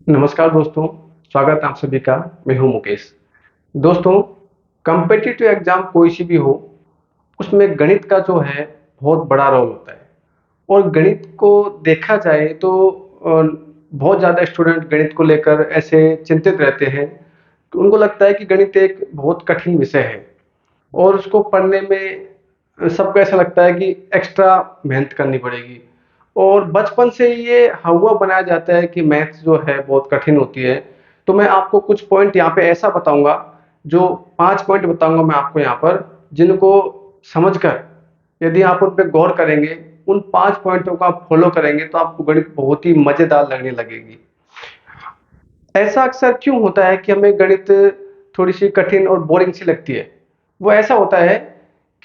नमस्कार दोस्तों, स्वागत है आप सभी का। मैं हूं मुकेश। दोस्तों, कॉम्पिटिटिव एग्जाम कोई सी भी हो, उसमें गणित का जो है बहुत बड़ा रोल होता है। और गणित को देखा जाए तो बहुत ज़्यादा स्टूडेंट गणित को लेकर ऐसे चिंतित रहते हैं कि उनको लगता है कि गणित एक बहुत कठिन विषय है और उसको पढ़ने में सबको ऐसा लगता है कि एक्स्ट्रा मेहनत करनी पड़ेगी। और बचपन से ही ये हवा बनाया जाता है कि मैथ्स जो है बहुत कठिन होती है। तो मैं आपको कुछ पॉइंट यहाँ पे ऐसा बताऊंगा, जो 5 पॉइंट बताऊंगा मैं आपको यहाँ पर, जिनको समझकर यदि आप उन पे गौर करेंगे, उन 5 पॉइंटों को आप फॉलो करेंगे तो आपको गणित बहुत ही मजेदार लगने लगेगी। ऐसा अक्सर क्यों होता है कि हमें गणित थोड़ी सी कठिन और बोरिंग सी लगती है? वो ऐसा होता है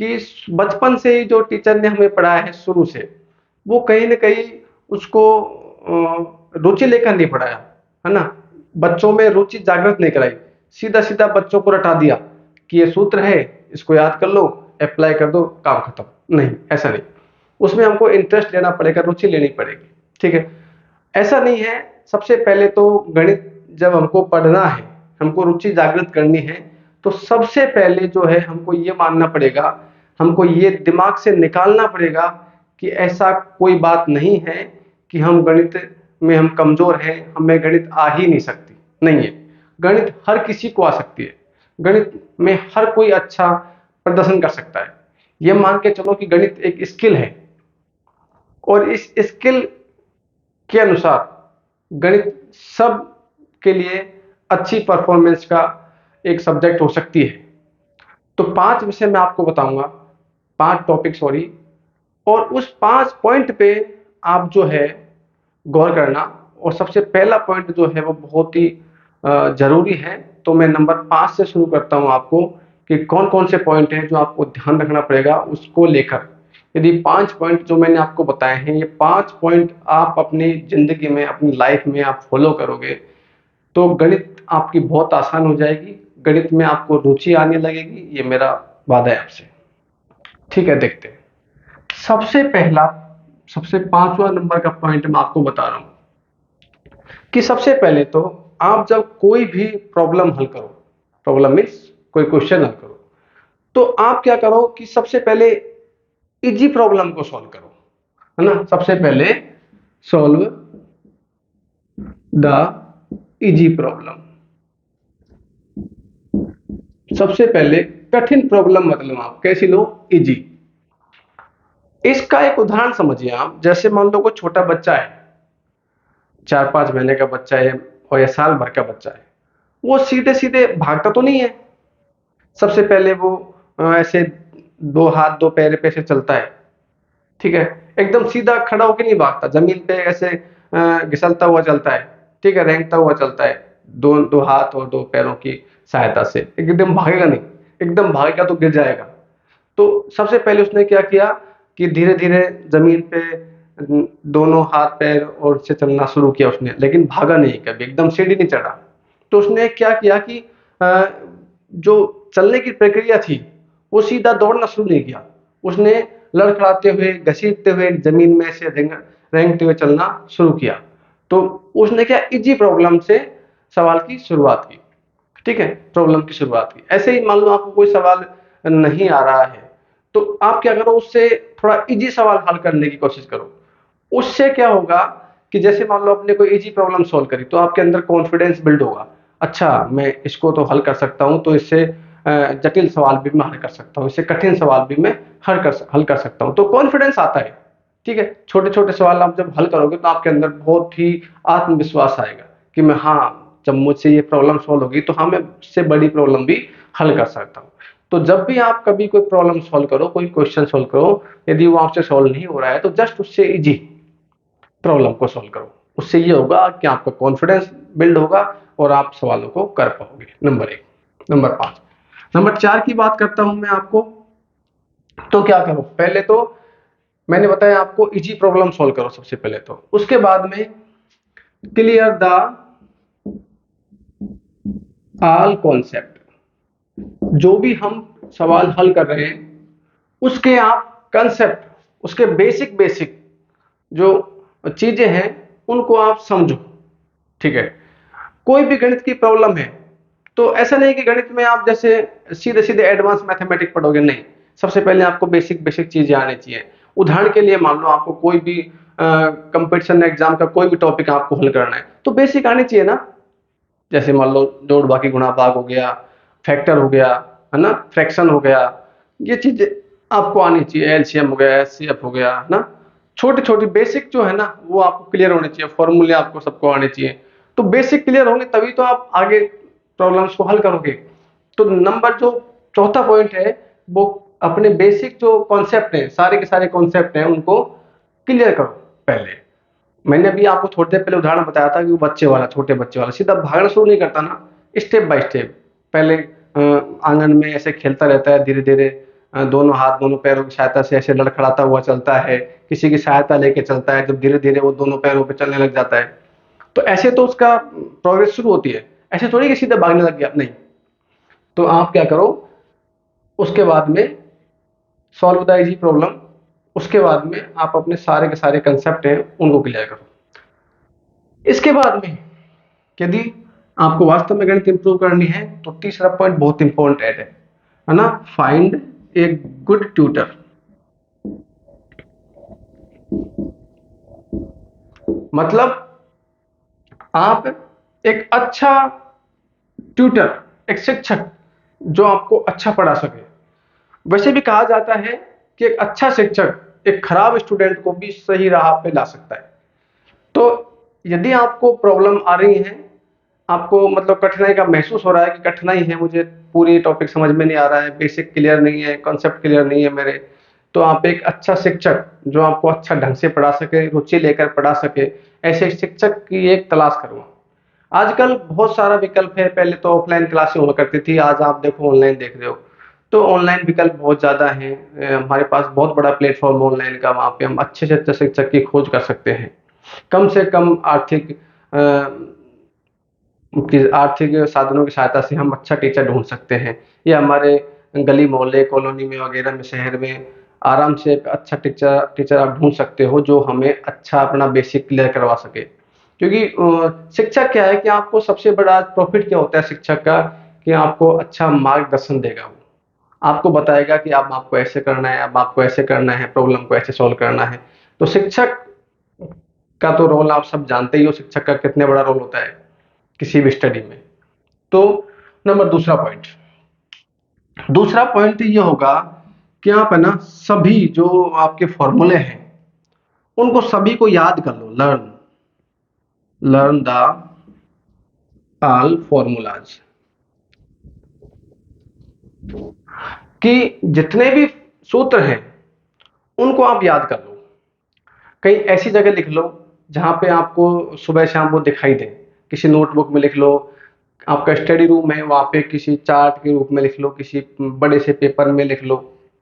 कि बचपन से ही जो टीचर ने हमें पढ़ाया है शुरू से, वो कहीं ना कहीं उसको रुचि लेकर नहीं पढ़ाया, है ना। बच्चों में रुचि जागृत नहीं कराई, सीधा सीधा बच्चों को रटा दिया कि ये सूत्र है, इसको याद कर लो, अप्लाई कर दो, काम खत्म। नहीं, ऐसा नहीं। उसमें हमको इंटरेस्ट लेना पड़ेगा, रुचि लेनी पड़ेगी। ठीक है, ऐसा नहीं है। सबसे पहले तो गणित जब हमको पढ़ना है, हमको रुचि जागृत करनी है, तो सबसे पहले जो है हमको ये मानना पड़ेगा, हमको ये दिमाग से निकालना पड़ेगा कि ऐसा कोई बात नहीं है कि हम गणित में हम कमजोर हैं, हमें गणित आ ही नहीं सकती। नहीं है, गणित हर किसी को आ सकती है। गणित में हर कोई अच्छा प्रदर्शन कर सकता है। ये मान के चलो कि गणित एक स्किल है, और इस स्किल के अनुसार गणित सब के लिए अच्छी परफॉर्मेंस का एक सब्जेक्ट हो सकती है। तो 5 विषय मैं आपको बताऊंगा, 5 टॉपिक सॉरी। और उस 5 पॉइंट पे आप जो है गौर करना। और सबसे पहला पॉइंट जो है वो बहुत ही जरूरी है। तो मैं नंबर 5 से शुरू करता हूं आपको, कि कौन कौन से पॉइंट हैं जो आपको ध्यान रखना पड़ेगा उसको लेकर। यदि 5 पॉइंट जो मैंने आपको बताए हैं, ये 5 पॉइंट आप अपनी जिंदगी में, अपनी लाइफ में आप फॉलो करोगे, तो गणित आपकी बहुत आसान हो जाएगी। गणित में आपको रुचि आने लगेगी, ये मेरा वादा है आपसे। ठीक है, देखते हैं। सबसे पहला, सबसे 5वां नंबर का पॉइंट मैं आपको बता रहा हूं कि सबसे पहले तो आप जब कोई भी प्रॉब्लम हल करो, प्रॉब्लम मीन्स कोई क्वेश्चन हल करो, तो आप क्या करो कि सबसे पहले इजी प्रॉब्लम को सॉल्व करो, है ना। सबसे पहले सॉल्व द इजी प्रॉब्लम। सबसे पहले कठिन प्रॉब्लम मतलब आप कैसी लो, इजी। इसका एक उदाहरण समझिए आप। जैसे मान लो कोई छोटा बच्चा है, 4-5 महीने का बच्चा है और या साल भर का बच्चा है, वो सीधे सीधे भागता तो नहीं है। सबसे पहले वो ऐसे दो हाथ दो पैर पे से चलता है। ठीक है, एकदम सीधा खड़ा होकर नहीं भागता, जमीन पे ऐसे घिसलता हुआ चलता है। ठीक है, रेंगता हुआ चलता है, दो दो हाथ और दो पैरों की सहायता से। एकदम भागेगा नहीं, एकदम भागेगा तो गिर जाएगा। तो सबसे पहले उसने क्या किया कि धीरे धीरे जमीन पे दोनों हाथ पैर और से चलना शुरू किया उसने, लेकिन भागा नहीं कभी, एकदम सीढ़ी नहीं चढ़ा। तो उसने क्या किया कि जो चलने की प्रक्रिया थी, वो सीधा दौड़ना शुरू नहीं किया। उसने लड़खड़ाते हुए, घसीटते हुए जमीन में से रेंगते हुए चलना शुरू किया। तो उसने क्या, इजी प्रॉब्लम से सवाल की शुरुआत की। ठीक है, प्रॉब्लम की शुरुआत की। ऐसे ही मान लो आपको कोई सवाल नहीं आ रहा है, तो आप क्या करो, उससे थोड़ा इजी सवाल हल करने की कोशिश करो। उससे क्या होगा कि जैसे मान लो आपने कोई इजी प्रॉब्लम सॉल्व करी, तो आपके अंदर कॉन्फिडेंस बिल्ड होगा। अच्छा, मैं इसको तो हल कर सकता हूँ, तो इससे जटिल सवाल भी मैं हल कर सकता हूँ, इससे कठिन सवाल भी मैं हल कर सकता हूँ। तो कॉन्फिडेंस आता है। ठीक है, छोटे छोटे सवाल आप जब हल करोगे तो आपके अंदर बहुत ही आत्मविश्वास आएगा कि मैं, हाँ, जब मुझसे ये प्रॉब्लम सॉल्व होगी तो हाँ, मैं इससे बड़ी प्रॉब्लम भी हल कर सकता हूँ। तो जब भी आप कभी कोई प्रॉब्लम सॉल्व करो, कोई क्वेश्चन सॉल्व करो, यदि वो आपसे सॉल्व नहीं हो रहा है, तो जस्ट उससे इजी प्रॉब्लम को सॉल्व करो। उससे ये होगा कि आपका कॉन्फिडेंस बिल्ड होगा और आप सवालों को कर पाओगे। नंबर 1। नंबर 5, नंबर 4 की बात करता हूं मैं आपको। तो क्या करो, पहले तो मैंने बताया आपको इजी प्रॉब्लम सॉल्व करो सबसे पहले। तो उसके बाद में क्लियर द ऑल कॉन्सेप्ट। जो भी हम सवाल हल कर रहे हैं, उसके आप कंसेप्ट, उसके बेसिक बेसिक जो चीजें हैं, उनको आप समझो। ठीक है, कोई भी गणित की प्रॉब्लम है तो ऐसा नहीं कि गणित में आप जैसे सीधे सीधे एडवांस मैथमेटिक्स पढ़ोगे, नहीं। सबसे पहले आपको बेसिक बेसिक चीजें आनी चाहिए। उदाहरण के लिए मान लो आपको कोई भी कंपटीशन एग्जाम का कोई भी टॉपिक आपको हल करना है तो बेसिक आनी चाहिए ना। जैसे मान लो जोड़ बाकी गुणा भाग हो गया, फैक्टर हो गया, है ना, फ्रैक्शन हो गया, ये चीजें आपको आनी चाहिए। एलसीएम हो गया, एचसीएफ हो गया, है ना। छोटी छोटी बेसिक जो है ना वो आपको क्लियर होनी चाहिए, फॉर्मूले आपको सबको आने चाहिए। तो बेसिक क्लियर होंगे तभी तो आप आगे प्रॉब्लम्स को हल करोगे। तो नंबर जो चौथा पॉइंट है वो अपने बेसिक जो कॉन्सेप्ट है, सारे के सारे कॉन्सेप्ट हैं उनको क्लियर करो पहले। मैंने अभी आपको थोड़ी देर पहले उदाहरण बताया था कि वो बच्चे वाला, छोटे बच्चे वाला सीधा भागना शुरू नहीं करता ना, स्टेप बाय स्टेप। पहले आंगन में ऐसे खेलता रहता है, धीरे धीरे दोनों हाथ दोनों पैरों की सहायता से ऐसे लड़खड़ाता हुआ चलता है, किसी की सहायता लेके चलता है, जब धीरे धीरे वो दोनों पैरों पे चलने लग जाता है। तो ऐसे तो उसका प्रोग्रेस शुरू होती है, ऐसे थोड़ी कि सीधे भागने लग गया, नहीं। तो आप क्या करो, उसके बाद में सॉल्व द इजी प्रॉब्लम, उसके बाद में आप अपने सारे के सारे कंसेप्ट हैं उनको क्लियर करो। इसके बाद में यदि आपको वास्तव में गणित इंप्रूव करनी है तो तीसरा पॉइंट बहुत इंपॉर्टेंट है ना, फाइंड ए गुड ट्यूटर। मतलब आप एक अच्छा ट्यूटर, एक शिक्षक जो आपको अच्छा पढ़ा सके। वैसे भी कहा जाता है कि एक अच्छा शिक्षक एक खराब स्टूडेंट को भी सही राह पे ला सकता है। तो यदि आपको प्रॉब्लम आ रही है, आपको मतलब कठिनाई का महसूस हो रहा है कि कठिनाई है, मुझे पूरी टॉपिक समझ में नहीं आ रहा है, बेसिक क्लियर नहीं है, कॉन्सेप्ट क्लियर नहीं है मेरे, तो आप एक अच्छा शिक्षक जो आपको अच्छा ढंग से पढ़ा सके, रुचि लेकर पढ़ा सके, ऐसे शिक्षक की एक तलाश करो। आजकल बहुत सारा विकल्प है, पहले तो ऑफलाइन क्लासें हुआ करती थी, आज आप देखो ऑनलाइन देख रहे हो। तो ऑनलाइन विकल्प बहुत ज़्यादा हैं, हमारे पास बहुत बड़ा प्लेटफॉर्म ऑनलाइन का, वहाँ पे हम अच्छे से अच्छे शिक्षक की खोज कर सकते हैं। कम से कम आर्थिक साधनों की सहायता से हम अच्छा टीचर ढूंढ सकते हैं। ये हमारे गली मोहल्ले कॉलोनी में वगैरह में शहर में आराम से एक अच्छा टीचर टीचर आप ढूंढ सकते हो जो हमें अच्छा अपना बेसिक क्लियर करवा सके। क्योंकि शिक्षक क्या है कि आपको सबसे बड़ा प्रॉफिट क्या होता है शिक्षक का, कि आपको अच्छा मार्गदर्शन देगा। वो आपको बताएगा कि अब आपको ऐसे करना है, अब आपको ऐसे करना है, प्रॉब्लम को ऐसे सॉल्व करना है। तो शिक्षक का तो रोल आप सब जानते ही हो, शिक्षक का कितने बड़ा रोल होता है किसी भी स्टडी में। तो नंबर दूसरा पॉइंट ये होगा कि आप है ना सभी जो आपके फॉर्मूले हैं उनको सभी को याद कर लो। लर्न द ऑल फॉर्मूलाज, कि जितने भी सूत्र हैं उनको आप याद कर लो। कहीं ऐसी जगह लिख लो जहां पे आपको सुबह शाम वो दिखाई दे, किसी नोटबुक में लिख लो, आपका स्टडी रूम है वहाँ पे किसी चार्ट के रूप में लिख लो, किसी बड़े से पेपर में लिख लो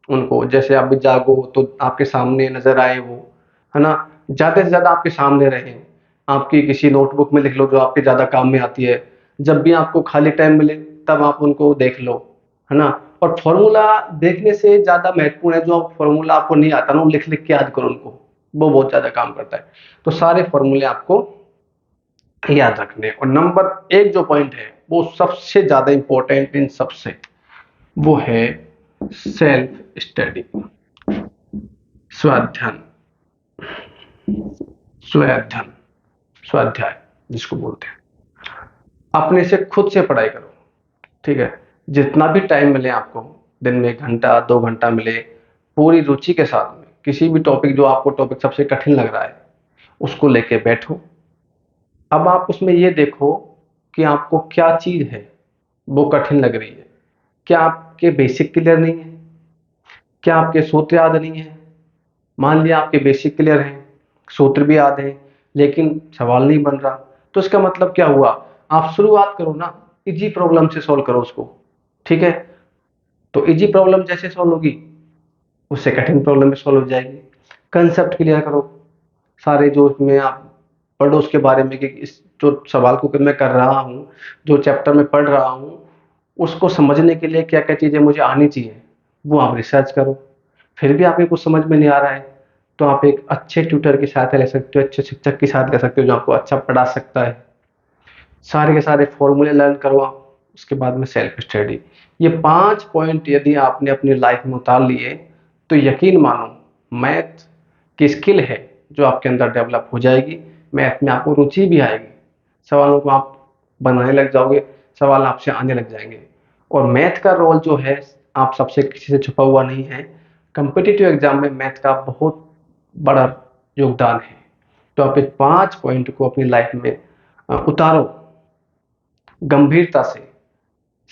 उनको, जैसे आप भी जागो तो आपके सामने नजर आए वो, है ना। ज्यादा से ज्यादा आपके सामने रहे, आपकी किसी नोटबुक में लिख लो जो आपके ज्यादा काम में आती है। जब भी आपको खाली टाइम मिले तब आप उनको देख लो, है ना। और फॉर्मूला देखने से ज्यादा महत्वपूर्ण है, जो फॉर्मूला आपको नहीं आता ना वो लिख लिख के याद करो उनको, वो बहुत ज्यादा काम करता है। तो सारे फॉर्मूले आपको याद रखने। और नंबर एक जो पॉइंट है वो सबसे ज्यादा इंपॉर्टेंट इन सबसे, वो है सेल्फ स्टडी, स्वाध्याय। स्वाध्याय स्वाध्याय जिसको बोलते हैं, अपने से खुद से पढ़ाई करो। ठीक है, जितना भी टाइम मिले आपको, दिन में 1 घंटा 2 घंटा मिले, पूरी रुचि के साथ में किसी भी टॉपिक, जो आपको टॉपिक सबसे कठिन लग रहा है उसको लेके बैठो। अब आप उसमें ये देखो कि आपको क्या चीज है वो कठिन लग रही है। क्या आपके बेसिक क्लियर नहीं है? क्या आपके सूत्र याद नहीं है? मान लिया आपके बेसिक क्लियर हैं, सूत्र भी याद हैं, लेकिन सवाल नहीं बन रहा, तो इसका मतलब क्या हुआ? आप शुरुआत करो ना, इजी प्रॉब्लम से सॉल्व करो उसको। ठीक है, तो इजी प्रॉब्लम जैसे सॉल्व होगी उससे कठिन प्रॉब्लम भी सॉल्व हो जाएगी। कंसेप्ट क्लियर करो, सारे जो उसमें आप पढ़ो उसके बारे में, कि इस जो सवाल को मैं कर रहा हूँ, जो चैप्टर में पढ़ रहा हूँ, उसको समझने के लिए क्या क्या चीज़ें मुझे आनी चाहिए वो आप रिसर्च करो। फिर भी आपको कुछ समझ में नहीं आ रहा है तो आप एक अच्छे ट्यूटर की सहायता ले सकते हो, अच्छे शिक्षक की सहायता ले सकते हो जो आपको अच्छा पढ़ा सकता है। सारे के सारे फॉर्मूले लर्न करो आप, उसके बाद में सेल्फ स्टडी। ये 5 पॉइंट यदि आपने अपनी लाइफ में उतार लिए तो यकीन मानो मैथ की स्किल है जो आपके अंदर डेवलप हो जाएगी। मैथ में आपको रुचि भी आएगी, सवालों को आप बनाने लग जाओगे, सवाल आपसे आने लग जाएंगे। और मैथ का रोल जो है आप सबसे किसी से छुपा हुआ नहीं है। कम्पिटिटिव एग्जाम में मैथ का बहुत बड़ा योगदान है। तो आप इस 5 पॉइंट को अपनी लाइफ में उतारो, गंभीरता से,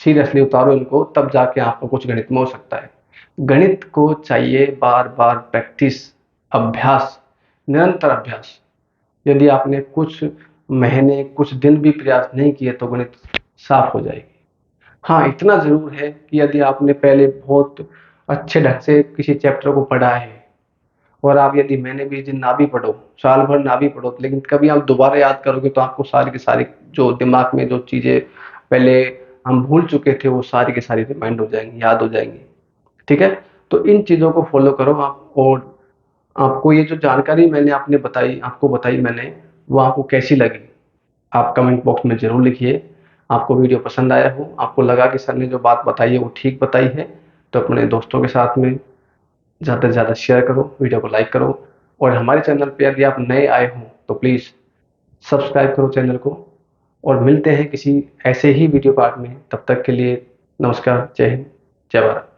सीरियसली उतारो इनको, तब जाके आपको कुछ गणित में हो सकता है। गणित को चाहिए बार बार प्रैक्टिस, अभ्यास, निरंतर अभ्यास। यदि आपने कुछ महीने कुछ दिन भी प्रयास नहीं किए तो गणित साफ हो जाएगी। हाँ, इतना जरूर है कि यदि आपने पहले बहुत अच्छे ढंग से किसी चैप्टर को पढ़ा है और आप यदि महीने 20 दिन ना भी पढ़ो, साल भर ना भी पढ़ो, लेकिन कभी आप दोबारा याद करोगे तो आपको सारी की सारी जो दिमाग में जो चीजें पहले हम भूल चुके थे वो सारी की सारी रिमाइंड हो जाएंगी, याद हो जाएंगी। ठीक है, तो इन चीजों को फॉलो करो आप। और आपको ये जो जानकारी मैंने आपको बताई मैंने, वो आपको कैसी लगी आप कमेंट बॉक्स में जरूर लिखिए। आपको वीडियो पसंद आया हो, आपको लगा कि सर ने जो बात बताई है वो ठीक बताई है, तो अपने दोस्तों के साथ में ज़्यादा से ज़्यादा शेयर करो, वीडियो को लाइक करो। और हमारे चैनल पे यदि आप नए आए हों तो प्लीज़ सब्सक्राइब करो चैनल को। और मिलते हैं किसी ऐसे ही वीडियो पार्ट में, तब तक के लिए नमस्कार, जय हिंद, जय भारत।